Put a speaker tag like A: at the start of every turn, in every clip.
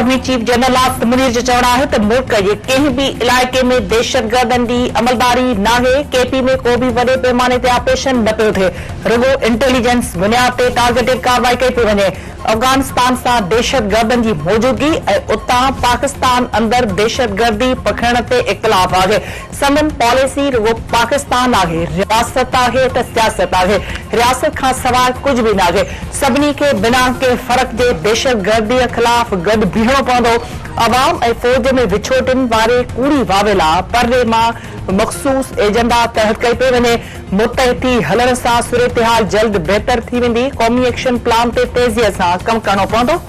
A: Army chief general Asif Munir जो चवण आहे त मुल्क जे कंहिं बि इलाइक़े में दहशतगर्दनि जी अमलदारी नाहे। केपी में को बि वॾे पैमाने ते ऑपरेशन न पियो थिए, रुगो इंटेलिजेंस बुनियाद ते टारगेटेड कार्रवाई कई पई वञे। अफगानिस्तान सां दहशतगर्दनि जी मौजूदगी ऐं उतां पाकिस्तान अंदर दहशतगर्दी पखड़ण ते इख़्तिलाफ़ आहे। संदन पॉलिसी रुगो पाकिस्तान आहे, रियासत आहे त सियासत आहे। रियासत खां सवाइ कुझु बि न आहे। सभिनी खे बिना के फर्क जे दहशतगर्दीअ ख़िलाफ़ गॾु बीहणो पवंदो। अवाम ऐं फौज में विछोटनि वारे कूड़ी वावेला परदे मां मख़सूस एजेंडा तहत कई पई वञे। मुतहद थी हलण सां सूरतहाल जल्द बहितर थी वेंदी। क़ौमी एक्शन प्लान ते तेज़ीअ सां कमु करणो पवंदो।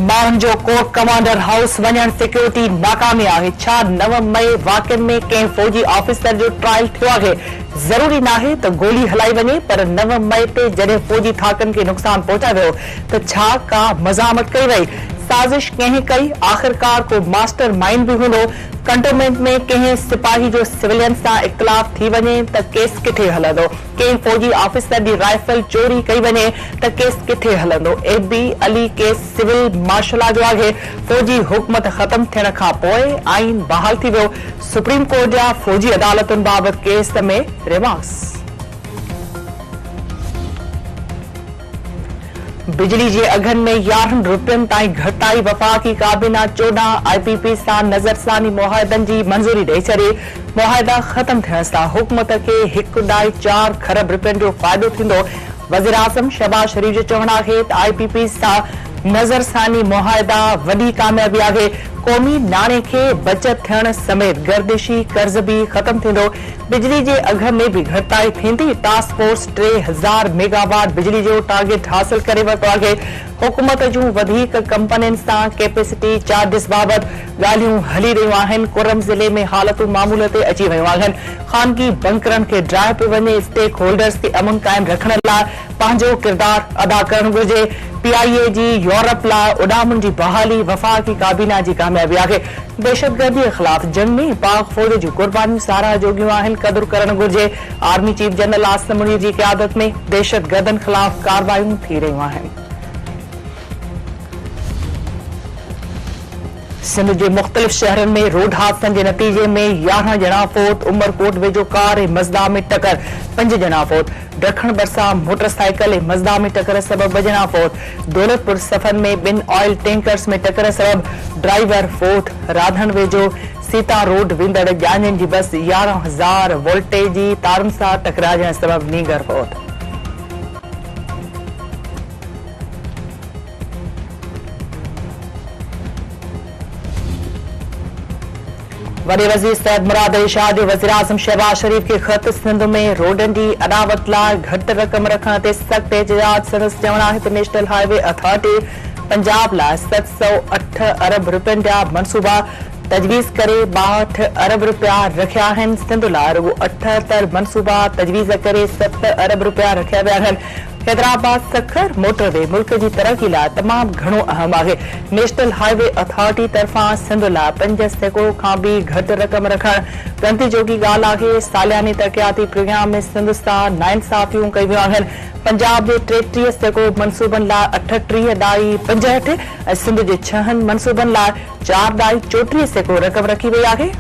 A: माण्हुनि जो कोर्ट कमांडर हाउस वञण सिक्योरिटी नाकामी आहे। छा 9 मई वाक़िअनि में कंहिं फौजी ऑफिसर जो ट्रायल थियो आहे? ज़रूरी नाहे त गोली हलाई वञे, पर 9 मई ते जॾहिं फौजी थाकनि खे नुक़सान पहुचायो वियो त छा का मज़ामत कई वई? साज़िश कंहिं कई? आख़िरकार को मास्टर माइंड बि हूंदो। कंटोनमेंट में कंहिं सिपाही जो सिविलियन सां इख़्तिलाफ़ थी वञे त केस किथे हलंदो? कंहिं फौजी ऑफिसर जी राइफल चोरी कई वञे त केस किथे हलंदो? एबी अली केस सिविल मार्शल जो आहे। फौजी हुकूमत ख़त्म थियण खां पोइ आइन बहाल थी वियो। सुप्रीम कोर्ट जा फौजी अदालतुनि बाबति केस में रिमार्क्स। बिजली जे अघनि में 11 रुपयनि ताईं घटाई। वफ़ाक़ी काबीना 14 IPP सां नज़रसानी मुआहदनि जी मंज़ूरी ॾेई छॾी। मुआहदा ख़त्म थियण सां हुकूमत खे 1.4 खरब रुपयनि जो फ़ाइदो थींदो। वज़ीर आज़म शहबाज शरीफ़ जो चवणु आहे त IPP सां नज़रसानी मुआहदा वॾी कामयाबी आहे। क़ौमी नाणे खे बचत थियण समेत गर्दिशी कर्ज़ बि ख़त्म थींदो। बिजली जे अघ में बि घटाई थींदी। टास्क फोर्स 3000 मेगावाट बिजली जो टारगेट हासिल करे वरितो आहे। हुकूमत जूं वधीक कंपनियुनि सां कैपेसिटी चार्जिस बाबति ॻाल्हियूं हली रहियूं आहिनि। कुरम ज़िले में हालतूं मामूल ते अची वियूं आहिनि। ख़ानगी बंकरनि खे ड्राए पियो वञे। स्टेक होल्डर्स खे अमन क़ाइम रखण लाइ पंहिंजो किरदारु अदा करणु घुर्जे। PIA जी यूरोप लाइ उॾामुनि जी बहाली वफ़ाक़ी काबीना जी कामयाबी आहे। दहशतगर्दीअ ख़िलाफ़ जंग में पाक फौज जूं कुर्बानियूं साराह जोगियूं आहिनि। क़दुरु करणु घुर्जे। Army chief general Asif Munir जी क़यादत में दहशतगर्दनि ख़िलाफ़ कार्रवायूं थी रहियूं आहिनि। सिंध जे मुख़्तलिफ़ शहरनि में रोड हादसनि जे नतीजे में 11 ॼणा फोत। उमरकोट वेझो कार ऐं मज़दा में टकर, 5 ॼणा फोत। ॾखण भरिसां मोटरसाइकिल ऐं मज़दा में टकर सबबि 2 ॼणा फोत। दौलतपुर सफ़न में 2 ऑयल टैंकर्स में टकर सबबि ड्राइवर फोत। राधन वेझो सीता रोड वेंदड़ ॼाणियुनि जी बस 11,000 वोल्टेज जी तारुनि सां टकराइण सबबि नीगर फोत। वॾे वज़ीर सैयद मुराद अली शाह जो वज़ीर आज़म शहबाज शरीफ़ खे ख़त। सिंध में रोडनि जी अदावत लाइ घटि रक़म रखण ते सख़्त एहतिजाज। संदसि चवणु आहे त नेशनल हाईवे अथॉरिटी पंजाब लाइ 708 अरब रुपयनि जा मनसूबा तजवीज़ करे 62 अरब रुपया रखिया आहिनि। सिंध लाइ रुगो 78 मनसूबा तजवीज़ करे 7 अरब रुपया रखिया विया आहिनि। हैदराबाद सखर मोटरवे मुल्क जी तरक़ी लाइ तमामु घणो अहम आहे। नेशनल हाईवे अथॉरिटी तरफ़ां सिंध लाइ 5% खां बि घटि रक़म रखणु गंती जोगी ॻाल्हि आहे। सालियानी तरक़ियाती प्रोग्राम में सिंध सां नाइंसाफ़ियूं कई वियूं आहिनि। पंजाब जे 33% मनसूबनि लाइ 38.65 ऐं सिंध जे 6 मनसूबनि लाइ 4.34% रक़म रखी वई आहे।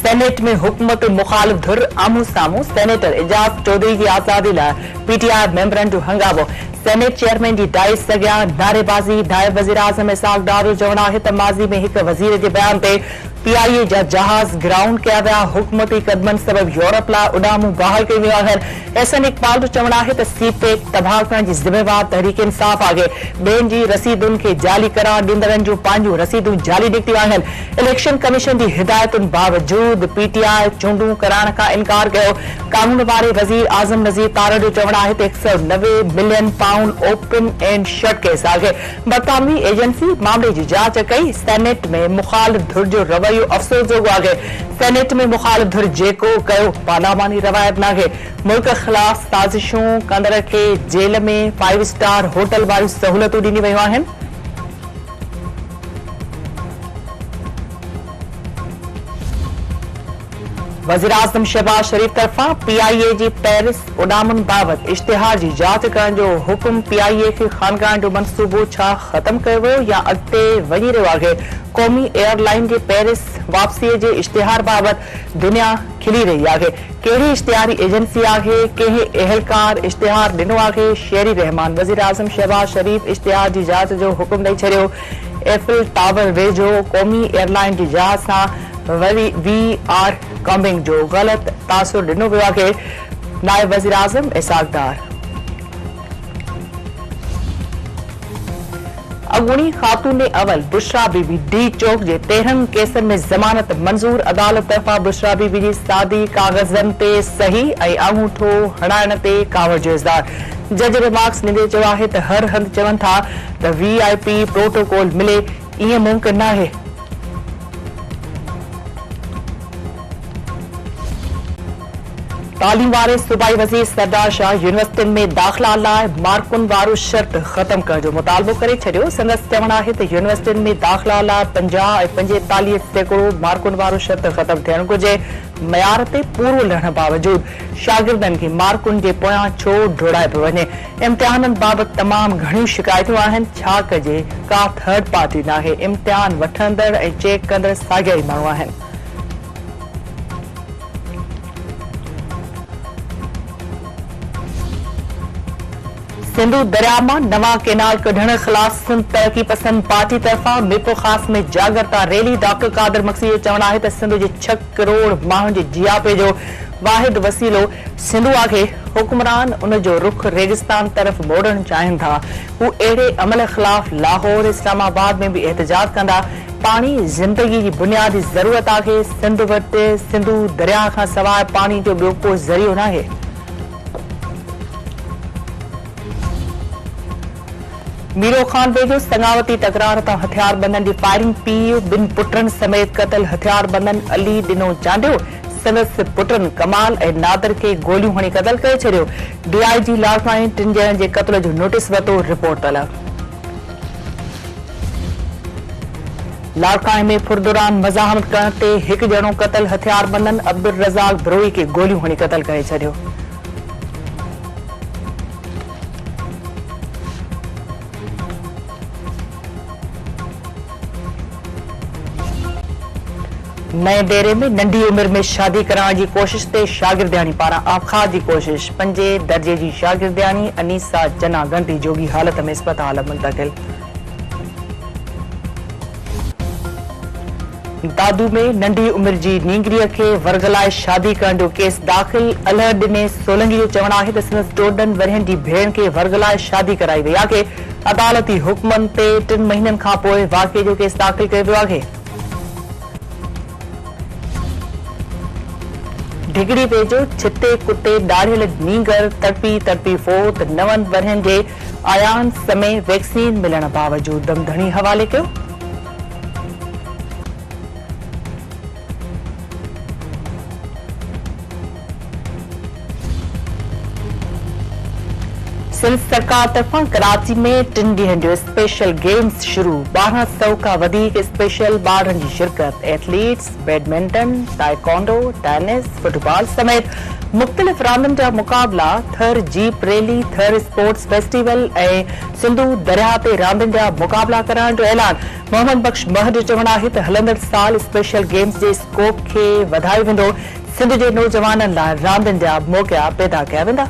A: सेनेट में हुकूमत मुखालिफ धुर आमू सामू। सेनेटर एजाज चौधरी की आज़ादी लाइ PTI मेंबरनि जो हंगामो। सेनेट चेयरमैन जी डाइस अॻियां नारेबाज़ी। नायब वज़ीर आज़म इसाक डार जो चवणु आहे त माज़ी में हिक वज़ीर जे बयान ते PIA जा जहाज़ ग्राउंड कया विया। हुकूमती क़दमनि सबबि यूरोप लाइ उॾामूं बहाल कयूं वियूं आहिनि। एहसन इक़बाल जो चवणु आहे त CPEC तबाह करण जी ज़िम्मेवार तहरीक इंसाफ़ आहे। ॿियनि जी रसीदुनि खे जाली करार ॾींदड़नि जूं पंहिंजूं रसीदूं जाली निकितियूं आहिनि। इलेक्शन कमीशन जी हिदायतुनि बावजूद PTI चूंडूं कराइण खां इनकार कयो। कानून वारे वज़ीर आज़म नज़ीर तारड़ जो चवणु आहे त 190 million pound open and shirt case आहे। बरतानवी एजेंसी मामले जी जांच कई। सेनेट में मुखालिफ धुर जो रवैयो अफ़सोस जोॻो आहे। सेनेट में मुखालिफ धुर जेको कयो पार्लियामानी रवायत नाहे। मुल्क ख़िलाफ़ साज़िशूं कंदड़ खे जेल में 5 स्टार होटल वारियूं सहूलियतूं ॾिनियूं वयूं आहिनि। वज़ीर-आज़म शहबाज शरीफ तरफां PIA जी पेरिस उडामुनि बाबति इश्तिहार जी जांच करण जो हुकुम PIA खे ख़ानगाह जो मंसूबो छा ख़त्म कयो वियो या अॻिते वञी रहियो आहे। क़ौमी एयरलाइन जे पेरिस वापसीअ जे इश्तिहार बाबति दुनिया खिली रही आहे। कहिड़ी इश्तिहारी एजेंसी आहे, कंहिं एहलकार इश्तिहार ॾिनो आहे? शेरी रहमान वज़ीर-आज़म शहबाज शरीफ इश्तिहार जी जांच जो हुकुम ॾेई छॾियो। एफिल टावर वेझो क़ौमी एयरलाइन जी जहाज़ सां VR कॉम्बिंग जो गलत तासुर ॾिनो वियो आहे। नायब वज़ीर-आज़म इसहाक़ डार अॻूणी ख़ातून अवल बुशरा बीबी डी चौक जे 13 केसनि में ज़मानत मंज़ूर। अदालत तरफ़ां बुशरा बीबी जी सादी काग़ज़नि ते सही ऐं अंगूठो हणाइण ते कावड़ जो इज़हार। जज रिमार्क्स ॾींदे चयो आहे त हर हंधि चवनि था त VIP प्रोटोकॉल मिले, ईअं मुमकिन नाहे। तालीम वारे सूबाई वज़ीर सरदार शाह यूनिवर्सिटियुनि में दाख़िला लाइ मार्कुनि वारो शर्त ख़त्म करण जो मुतालबो करे छॾियो। संदसि चवणु आहे त यूनिवर्सिटियुनि में दाख़िला लाइ 50 ऐं 45% मार्कुनि वारो शर्त ख़त्म थियणु घुरिजे। मयार ते पूरो लहण बावजूदि शागिर्दनि खे मार्कुनि जे पोयां छो ढोड़ाए पियो वञे। इम्तिहाननि बाबति तमामु घणियूं शिकायतूं आहिनि, छा कजे? का थर्ड पार्टी नाहे। इम्तिहान वठंदड़ ऐं चेक कंदड़ साॻिया ई माण्हू आहिनि। सिंधु दरिया मां नवां केनाल कढण ख़िलाफ़ सिंध तरक़ी पसंद पार्टी तरफ़ां मीरपुर ख़ास में जागरता रैली। डॉक्टर कादर मक्सी जो चवणु आहे त सिंध जे 6 करोड़ माण्हुनि जे जियापे जो वाहिद वसीलो सिंधु आहे। हुक्मरान उन जो रुख रेगिस्तान तरफ़ मोड़णु चाहिनि था। हू अहिड़े अमल ख़िलाफ़ लाहौर इस्लामाबाद में भी एहतजाज कंदा। पाणी ज़िंदगी जी बुनियादी ज़रूरत आहे। सिंध वटि सिंधु दरिया खां सवाइ पाणी जो ॿियो को ज़रियो नाहे। मीरो खान वेझो संगावती तकरार तां हथियारबंदनि जी फायरिंग। पीउ ॿिनि पुटनि समेत क़तल। हथियारबंदनि अली ॾिनो चांडियो। संदसि पुटनि कमाल ऐं नादिर खे गोलियूं हणी क़तल करे छॾियो। DIG लालकाणी 3 ॼणनि जे क़त्ल जो नोटिस वरितो। रिपोर्ट तलब। लालकाणी में फुरदुरान मज़ाहमत करण ते हिकु ॼणो क़तल। हथियारबंदनि अब्दुल रज़ाक ब्रोई खे गोलियूं हणी क़तल करे छॾियो। नए डेरे में नंढी उम्र में शादी कराइण जी कोशिश ते शागिर्दियाणी पारां आबखार जी कोशिश। 5 दर्जे जी शागिर्दियाणी अनीसा जना गंटी जोगी हालत में अस्पताल मुंतकिल। दादू में नंढी उम्र जी नींगरीअ खे वर्गलाए शादी करण जो केस दाख़िल। अलह ॾिने सोलंगी जो चवणु आहे त सिर्फ़ 14 वरहनि जी भेण खे वर्गलाए शादी कराई वई आहे। अदालती हुक्मनि ते 3 महीननि खां पोइ वाक़िए जो केस दाख़िल कयो वियो आहे। ढिगड़ी वेझो छिते कुते ॾाढ़ियल नींगर तड़पी फोत। 9 वरहनि जे आयान समय वैक्सीन मिलण बावजूदि दमधणी हवाले कयो। सिंध सरकार तरफां कराची में 3 ॾींहनि जो स्पेशल गेम्स शुरू। 1200 खां वधीक स्पेशल ॿारनि जी शिरकत। Athletes badminton, taekwondo, tennis, football समेत मुख़्तलिफ़ रांदियुनि जा मुक़ाबला। थर जीप रैली, थर स्पोर्ट्स फेस्टिवल ऐं सिंधु दरिया ते रांदियुनि जा मुक़ाबला करण जो ऐलान। मोहम्मद बख्श महर जो चवणु आहे त हलंदड़ साल स्पेशल गेम्स जे स्कोप खे वधायो वेंदो। सिंध जे नौजवाननि लाइ रांदियुनि जा मौक़ा पैदा कया वेंदा।